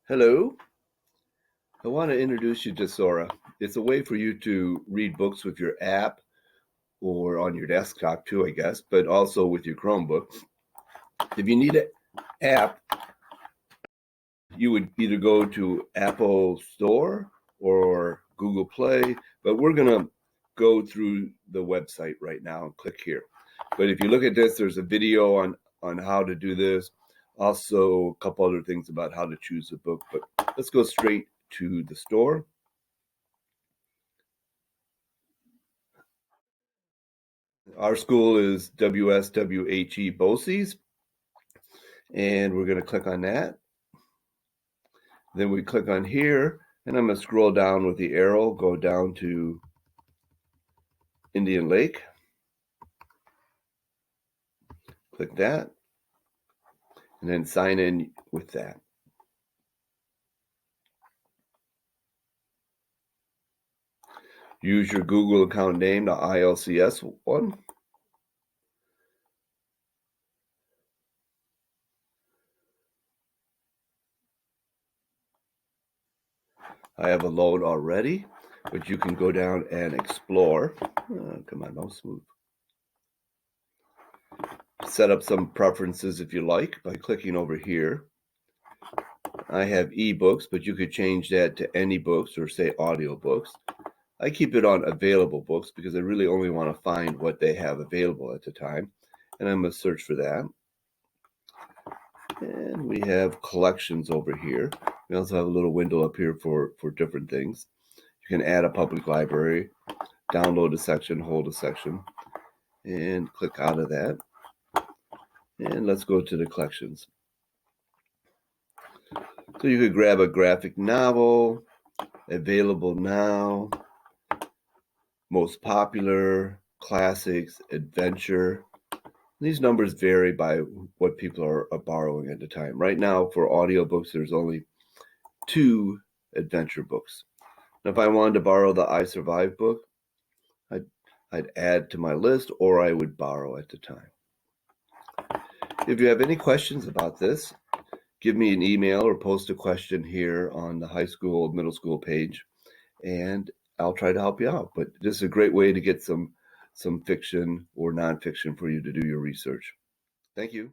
Hello, I want to introduce you to Sora. It's a way for you to read books with your app or on your desktop too, I guess, but also with your Chromebook. If you need an app, you would either go to Apple Store or Google Play, but we're going to go through the website right now and click here. But if you look at this, there's a video on how to do this. Also, a couple other things about how to choose a book, but let's go straight to the store. Our school is WSWHE BOCES, and we're going to click on that. Then we click on here, and I'm going to scroll down with the arrow, go down to Indian Lake. Click that, and then sign in with that. Use your Google account name, the ILCS one. I have a load already, but you can go down and explore. Come on, mouse move. Set up some preferences if you like by clicking over here. I have ebooks, but you could change that to any books or say audiobooks. I keep it on available books because I really only want to find what they have available at the time. And I'm going to search for that. And we have collections over here. We also have a little window up here for different things. You can add a public library, download a section, hold a section, and click out of that. And let's go to the collections. So you could grab a graphic novel, available now, most popular, classics, adventure. These numbers vary by what people are borrowing at the time. Right now, for audiobooks, there's only 2 adventure books. Now, if I wanted to borrow the I Survived book, I'd add to my list, or I would borrow at the time. If you have any questions about this, give me an email or post a question here on the high school, middle school page, and I'll try to help you out. But this is a great way to get some fiction or nonfiction for you to do your research. Thank you.